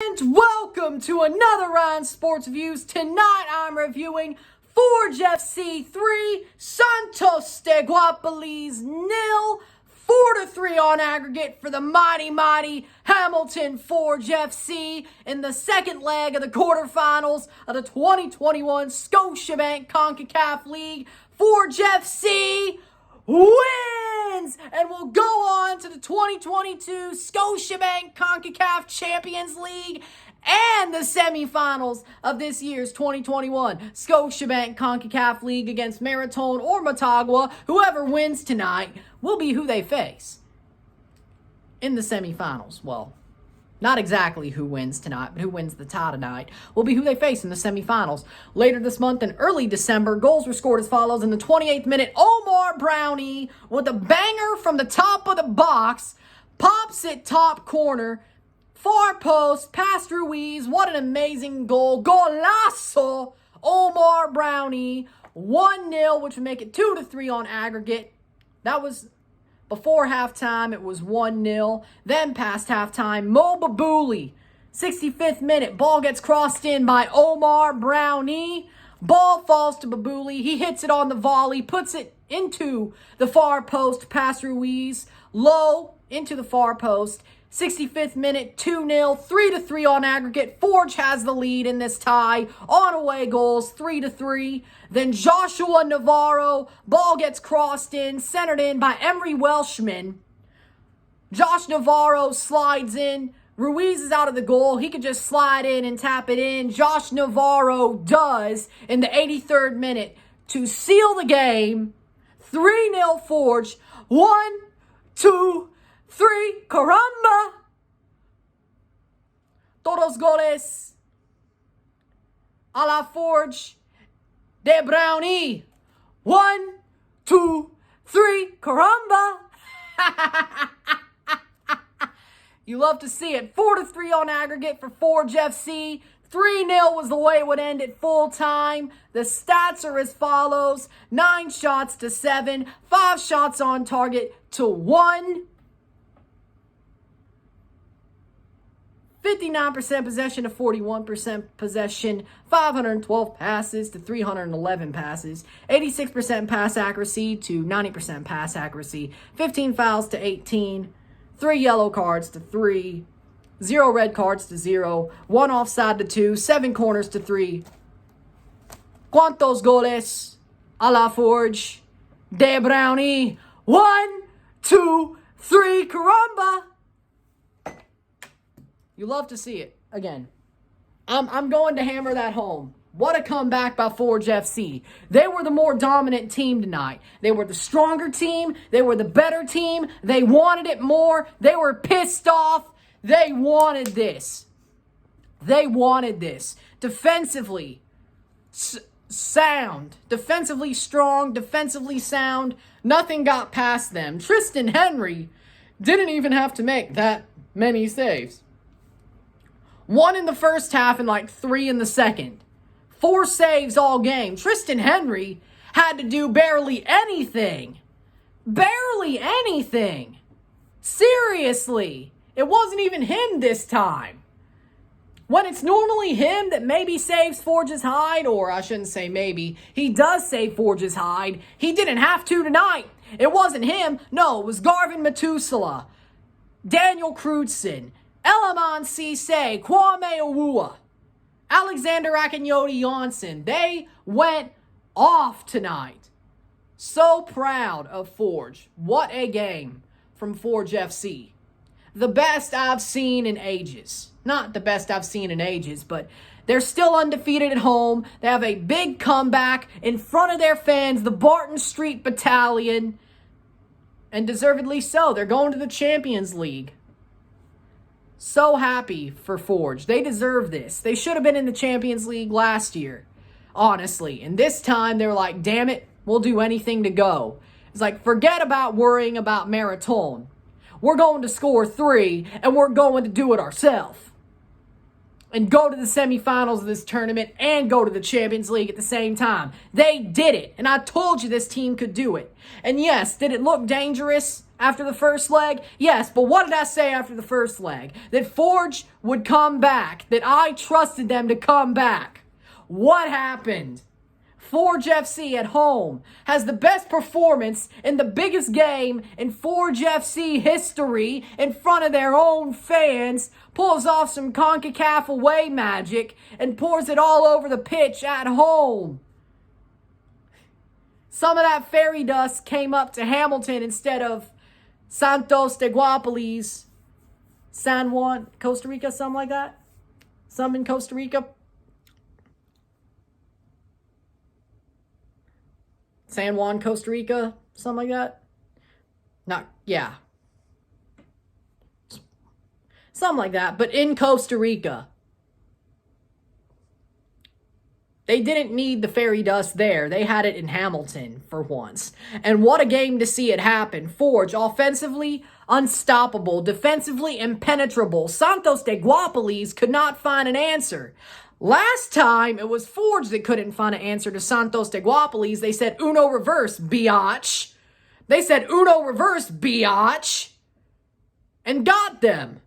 And welcome to another round of Sports Views. Tonight I'm reviewing Forge FC 3, Santos De Guapiles 0, 4-3 on aggregate for the mighty Hamilton Forge FC in the second leg of the quarterfinals of the 2021 Scotiabank CONCACAF League. Forge FC wins and will go on to the 2022 Scotiabank CONCACAF Champions League and the semifinals of this year's 2021 Scotiabank CONCACAF League against Marathon or Motagua. Whoever wins tonight will be who they face in the semifinals. Well, not exactly who wins tonight, but who wins the tie tonight will be who they face in the semifinals. Later this month in early December, goals were scored as follows. In the 28th minute, Omar Brownie with a banger from the top of the box, pops it top corner, far post, past Ruiz. What an amazing goal. Golazo! Omar Brownie, 1-0, which would make it 2-3 on aggregate. That was before halftime. It was 1-0. Then past halftime, Mo Babouli, 65th minute. Ball gets crossed in by Omar Brownie. Ball falls to Babouli. He hits it on the volley, puts it into the far post, past Ruiz. Low into the far post. 65th minute, 2-0, 3-3 on aggregate. Forge has the lead in this tie on away goals, 3-3. Then Joshua Navarro, ball gets crossed in, centered in by Emery Welshman. Josh Navarro slides in. Ruiz is out of the goal. He could just slide in and tap it in. Josh Navarro does in the 83rd minute to seal the game. 3-0 Forge. 1, 2, 3, caramba! Todos goles a la Forge de Brownie. 1, 2, 3, caramba! You love to see it. 4-3 on aggregate for Forge FC. 3-0 was the way it would end at full time. The stats are as follows. 9 shots to 7. 5 shots on target to 1. 59% possession to 41% possession, 512 passes to 311 passes, 86% pass accuracy to 90% pass accuracy, 15 fouls to 18, 3 yellow cards to 3, 0 red cards to 0, 1 offside to 2, 7 corners to 3. ¿Cuántos goles a la Forge de Brownie? 1, 2, 3, caramba! You love to see it. Again, I'm going to hammer that home. What a comeback by Forge FC. They were the more dominant team tonight. They were the stronger team. They were the better team. They wanted it more. They were pissed off. They wanted this. They wanted this. Defensively sound. Defensively strong. Defensively sound. Nothing got past them. Tristan Henry didn't even have to make that many saves. 1 in the first half and like 3 in the second. 4 saves all game. Tristan Henry had to do barely anything. Barely anything. Seriously. It wasn't even him this time. When it's normally him that maybe saves Forge's hide, or I shouldn't say maybe, he does save Forge's hide. He didn't have to tonight. It wasn't him. No, it was Garvin Matusala, Daniel Crudson, Elaman Cisse, Kwame Owua, Alexander Akinyoti Janssen. They went off tonight. So proud of Forge. What a game from Forge FC. The best I've seen in ages. Not the best I've seen in ages, but they're still undefeated at home. They have a big comeback in front of their fans, the Barton Street Battalion. And deservedly so. They're going to the Champions League. So happy for Forge. They deserve this. They should have been in the Champions League last year, honestly. And this time, they're like, damn it, we'll do anything to go. It's like, forget about worrying about Marathon. We're going to score 3, and we're going to do it ourselves. and go to the semifinals of this tournament and go to the Champions League at the same time. They did it, and I told you this team could do it. And yes, did it look dangerous after the first leg? Yes, but what did I say after the first leg? That Forge would come back, that I trusted them to come back. What happened? Forge FC at home has the best performance in the biggest game in Forge FC history in front of their own fans, pulls off some CONCACAF away magic, and pours it all over the pitch at home. Some of that fairy dust came up to Hamilton instead of Santos De Guapiles, San Juan, Costa Rica, something like that. Some in Costa Rica. San Juan, Costa Rica, something like that. Something like that, but in Costa Rica. They didn't need the fairy dust there. They had it in Hamilton for once. And what a game to see it happen. Forge, offensively unstoppable, defensively impenetrable. Santos De Guapiles could not find an answer. Last time, it was Forge that couldn't find an answer to Santos De Guapiles. They said, Uno reverse, biatch. They said, Uno reverse, biatch. And got them.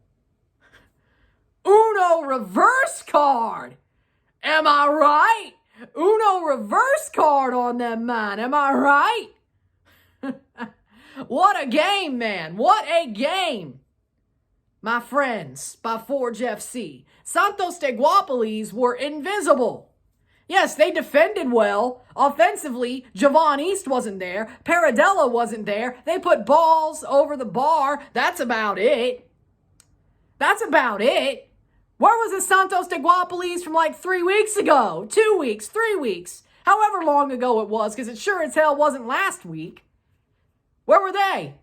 Uno reverse card. Am I right? Uno reverse card on them, man. Am I right? What a game, man. What a game. My friends, by Forge FC. Santos De Guapiles were invisible. Yes, they defended well. Offensively, Javon East wasn't there. Paradella wasn't there. They put balls over the bar. That's about it. That's about it. Where was the Santos De Guapiles from like 3 weeks ago? 2 weeks, 3 weeks. However long ago it was, because it sure as hell wasn't last week. Where were they?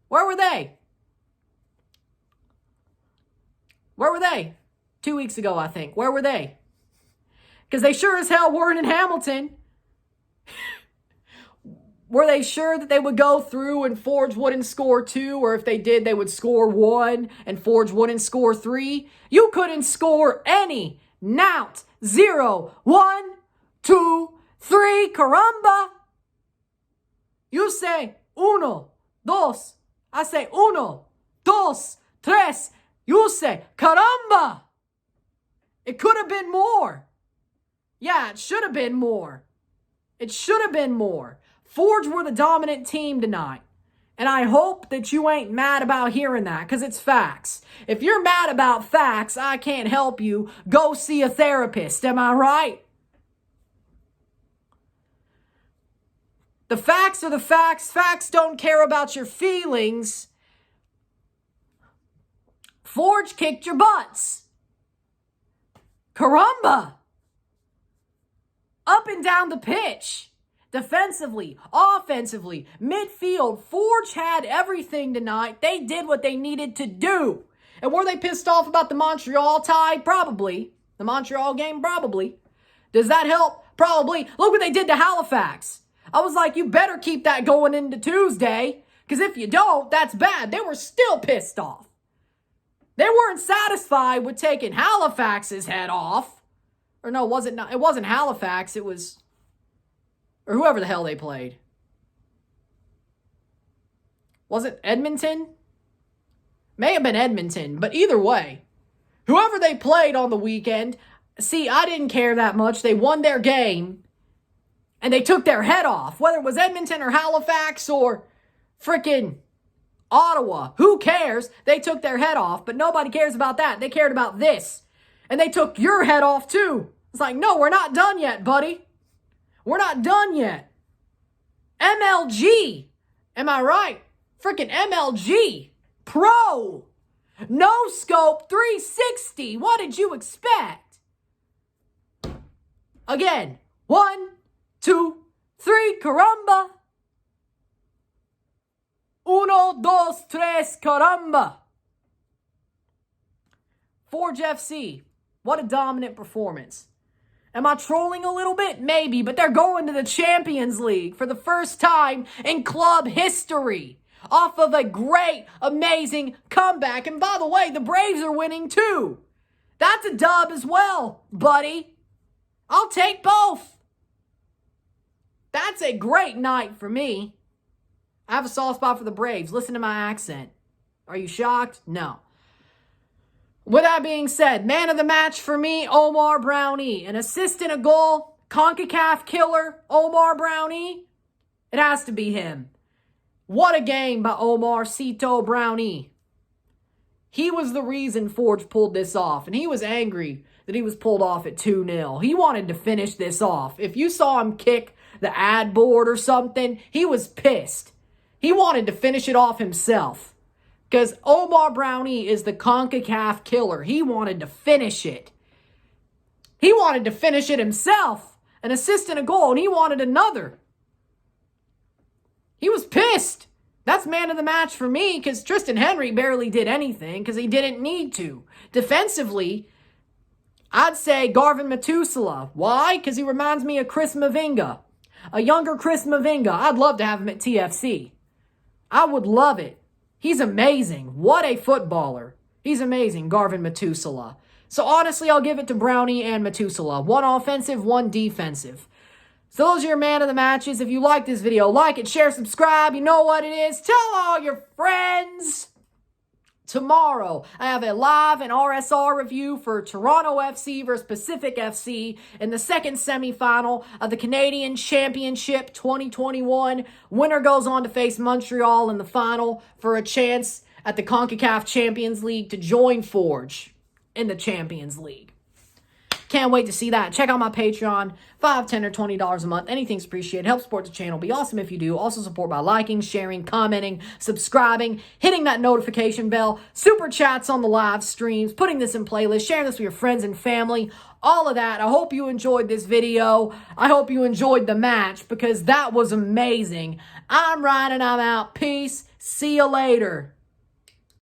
Where were they? Where were they? 2 weeks ago, I think. Where were they? Because they sure as hell weren't in Hamilton. Were they sure that they would go through and Forge wouldn't score 2? Or if they did, they would score 1 and Forge wouldn't score 3? You couldn't score any. Nout. 0, 1, 2, 3. Caramba. You say uno, dos. I say uno, dos, tres. You say caramba. It could have been more. Yeah, it should have been more. It should have been more. Forge were the dominant team tonight. And I hope that you ain't mad about hearing that, because it's facts. If you're mad about facts, I can't help you. Go see a therapist. Am I right? The facts are the facts. Facts don't care about your feelings. Forge kicked your butts. Caramba! Up and down the pitch. Defensively, offensively, midfield, Forge had everything tonight. They did what they needed to do. And were they pissed off about the Montreal tie? Probably. The Montreal game? Probably. Does that help? Probably. Look what they did to Halifax. I was like, you better keep that going into Tuesday, because if you don't, that's bad. They were still pissed off. They weren't satisfied with taking Halifax's head off. Or no, it wasn't Halifax, it was... or whoever the hell they played. Was it Edmonton? May have been Edmonton, but either way, whoever they played on the weekend, see, I didn't care that much. They won their game, and they took their head off. Whether it was Edmonton or Halifax or frickin' Ottawa, who cares? They took their head off, but nobody cares about that. They cared about this, and they took your head off too. It's like, no, we're not done yet, buddy. We're not done yet. MLG. Am I right? Freaking MLG. Pro. No scope 360. What did you expect? Again. 1, 2, 3. Caramba. Uno, dos, tres. Caramba. Forge FC. What a dominant performance. Am I trolling a little bit? Maybe, but they're going to the Champions League for the first time in club history off of a great, amazing comeback. And by the way, the Braves are winning too. That's a dub as well, buddy. I'll take both. That's a great night for me. I have a soft spot for the Braves. Listen to my accent. Are you shocked? No. With that being said, man of the match for me, Omar Brownie. An assist and a goal, CONCACAF killer, Omar Brownie. It has to be him. What a game by Omar Cito Brownie. He was the reason Forge pulled this off, and he was angry that he was pulled off at 2-0. He wanted to finish this off. If you saw him kick the ad board or something, he was pissed. He wanted to finish it off himself. Because Omar Brownie is the CONCACAF killer. He wanted to finish it. He wanted to finish it himself. An assist and a goal, and he wanted another. He was pissed. That's man of the match for me because Tristan Henry barely did anything because he didn't need to. Defensively, I'd say Garvin Metusala. Why? Because he reminds me of Chris Mavinga. A younger Chris Mavinga. I'd love to have him at TFC. I would love it. He's amazing. What a footballer. He's amazing, Garvin Metusala. So honestly, I'll give it to Brownie and Metusala. One offensive, one defensive. So those are your man of the matches. If you like this video, like it, share, subscribe. You know what it is. Tell all your friends. Tomorrow, I have a live and RSR review for Toronto FC versus Pacific FC in the second semifinal of the Canadian Championship 2021. Winner goes on to face Montreal in the final for a chance at the CONCACAF Champions League to join Forge in the Champions League. Can't wait to see that. Check out my Patreon. $5, $10, or $20 a month. Anything's appreciated. Help support the channel. Be awesome if you do. Also support by liking, sharing, commenting, subscribing, hitting that notification bell, super chats on the live streams, putting this in playlists, sharing this with your friends and family, all of that. I hope you enjoyed this video. I hope you enjoyed the match because that was amazing. I'm Ryan and I'm out. Peace. See you later.